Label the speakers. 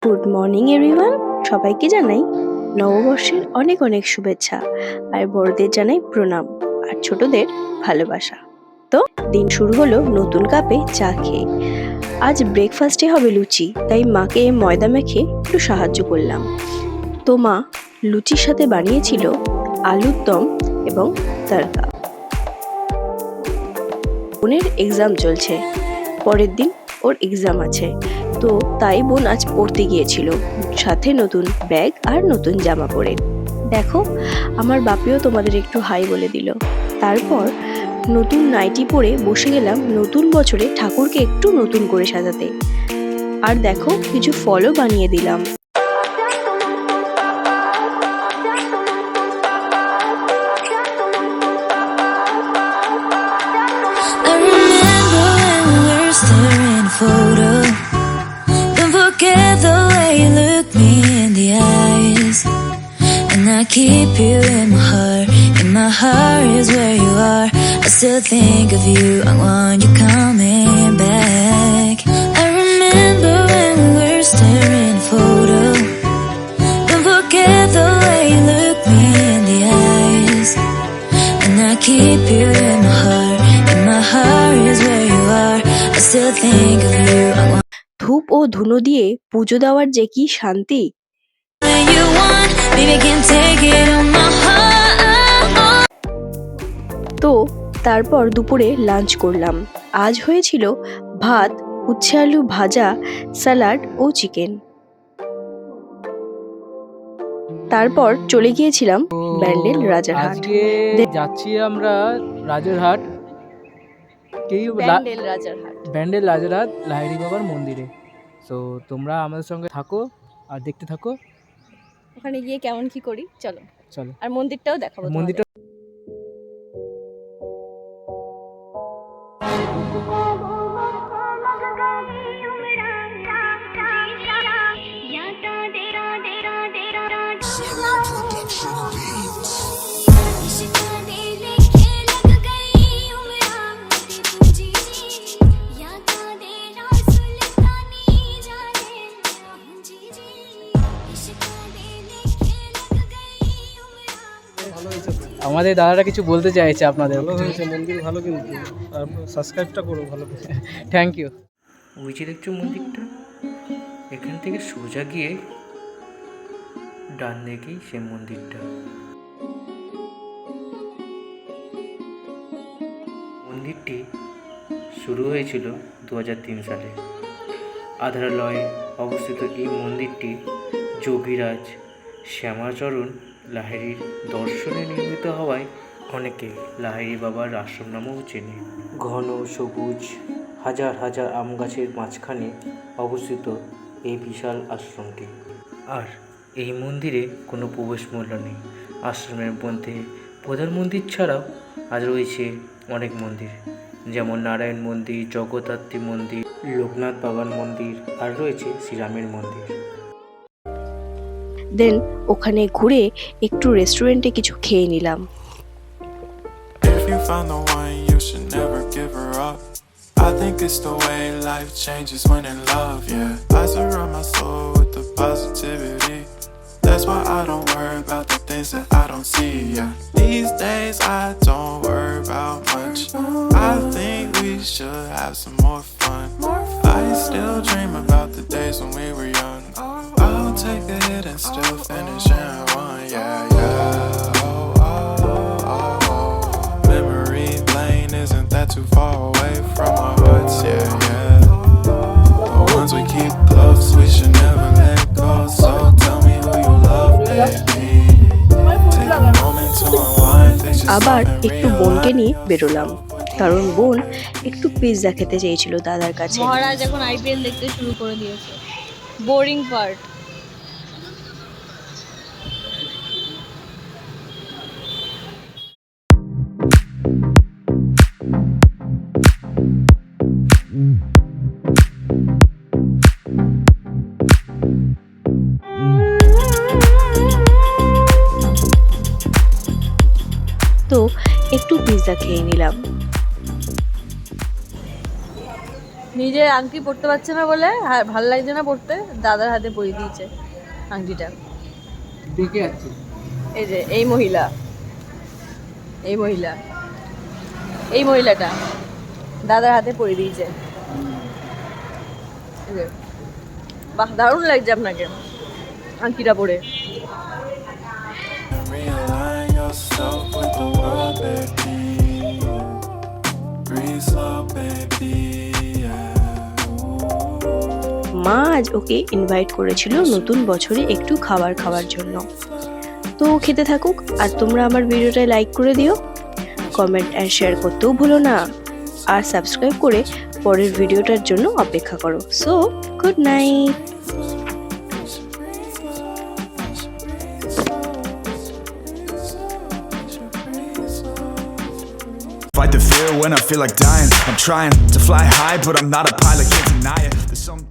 Speaker 1: Good morning everyone, সবাইকে জানাই নববর্ষের অনেক অনেক শুভেচ্ছা। আর বড়দের জানাই প্রণাম, আর ছোটদের ভালোবাসা। তো দিন শুরু হলো নতুন কাপে চা খেয়ে। আজ ব্রেকফাস্টে হবে লুচি, তাই মাকে ময়দা মেখে একটু সাহায্য করলাম। তো মা লুচির সাথে বানিয়েছিল আলুর দম এবং তড়কা। বোনের এক্সাম চলছে, পরের দিন ওর এক্সাম আছে, তো তাই বোন আজ পড়তে গিয়েছিল, সাথে নতুন ব্যাগ আর নতুন জামা পরে। দেখো, আমার বাপিও তোমাদের একটু হাই বলে দিল। তারপর নতুন নাইটি পরে বসে গেলাম নতুন বছরে ঠাকুরকে একটু নতুন করে সাজাতে। আর দেখো, কিছু ফলও বানিয়ে দিলাম।
Speaker 2: Photo. Don't forget the way you look me in the eyes. And I keep you in my heart is where you are. I still think of you, I want you coming back. I remember when we were staring photo. Don't forget the way you look me in the eyes. And I keep you in my heart is where you are. I still think of you, I want
Speaker 1: ধূপ ও ধুনো দিয়ে পুজো দেওয়ার যে কি শান্তি!
Speaker 2: you want, baby, can't take it on my heart.
Speaker 1: তো তারপর দুপুরে লাঞ্চ করলাম। আজ হয়েছিল ভাত, উচ্ছে আলু ভাজা, স্যালাড ও চিকেন। তারপর চলে গিয়েছিলাম ব্যান্ডেল রাজারহাট।
Speaker 3: আজকে যাচ্ছি আমরা রাজারহাট, ব্যান্ডেল রাজারহাট লাহিড়ী বাবার মন্দিরে। তো তোমরা আমাদের সঙ্গে থাকো আর দেখতে থাকো।
Speaker 1: ওখানে গিয়ে কেমন কি করি চলো
Speaker 3: চলো,
Speaker 1: আর মন্দিরটাও দেখাবো।
Speaker 3: মন্দিরটা আমাদের দাদারা কিছু বলতে চাইছে আপনাদের।
Speaker 4: ভালো হয়েছে, মন্দির ভালো, কিন্তু সাবস্ক্রাইবটা করো ভালো করে।
Speaker 3: Thank you.
Speaker 5: ওই যে দেখছো মন্দিরটা, এখান থেকে সোজা গিয়ে ডান দিকেই সে মন্দিরটা। মন্দিরটি শুরু হয়েছিল 2003 সালে। আধারালয়ে অবস্থিত এই মন্দিরটি যোগীরাজ শ্যামাচরণ লাহিড়ীর দর্শনে নির্মিত হওয়ায় অনেকে লাহিড়ী বাবার আশ্রম নামেও চেনে। ঘন সবুজ হাজার হাজার আম গাছের মাঝখানে অবস্থিত এই বিশাল আশ্রমটি। আর এই মন্দিরে কোনো প্রবেশ মূল্য নেই। আশ্রমের মধ্যে প্রধান মন্দির ছাড়াও আজ রয়েছে অনেক মন্দির, যেমন নারায়ণ মন্দির, জগদ্ধাত্রী মন্দির, লোকনাথ বাবার মন্দির, আর রয়েছে শ্রীরামের মন্দির।
Speaker 1: দেন ওখানে ঘুরে একটু রেস্টুরেন্টে কিছু খেয়ে নিলাম।
Speaker 6: If you found the one, you should never give her up. I think it's the way life changes when in love, yeah. I surround my soul with the positivity. That's why I don't worry about the things that I don't see, yeah. These days I don't worry about much. I think we should have some more fun. I still dream about the days when we were young. I'll take a hit and still finish in one, yeah, yeah. Oh, oh, oh, oh. Memory lane isn't that too far away from our hearts, yeah, yeah. The ones we keep close, we should never let go. So tell me who you love, baby. Take a moment to unwind, think just
Speaker 1: আবার
Speaker 6: something
Speaker 1: একটু
Speaker 6: real.
Speaker 1: বোনকে নিয়ে বেরোলাম, কারণ বোন একটু pizza খেতে চেয়েছিল দাদার কাছে।
Speaker 7: মহারাজ এখন আইপিএল দেখতে শুরু করে দিয়েছে, বোরিং পার্ট।
Speaker 1: তো একটু পিৎজা খেয়ে নিলাম।
Speaker 8: নিজে আংটি পরতে পারছে না বলে ভালো লাগছে না পরতে, দাদার হাতে পরিয়ে দিয়েছে আংটিটা।
Speaker 3: দেখে যাচ্ছে।
Speaker 8: এই যে এই মহিলা, এই মহিলাটা দাদার হাতে পরিয়ে দিয়েছে। এই যে, বাহ, দারুণ লাগছে আপনাকে আংটিটা পরে।
Speaker 6: Realign yourself with the world, baby. Breathe slow, baby.
Speaker 1: মা আজ ওকে ইনভাইট করেছিল নতুন বছরে একটু খাবার খাওয়ার জন্য। তো ও খেতে থাকুক, আর তোমরা আমার ভিডিওটা লাইক করে দিও, কমেন্ট অ্যান্ড শেয়ার করতেও ভুলো না, আর সাবস্ক্রাইব করে পরের ভিডিওটার জন্য অপেক্ষা করো। So good night.
Speaker 9: Fight the fear when I feel like dying. I'm trying to fly high, but I'm not a pilot, can't deny it. There's some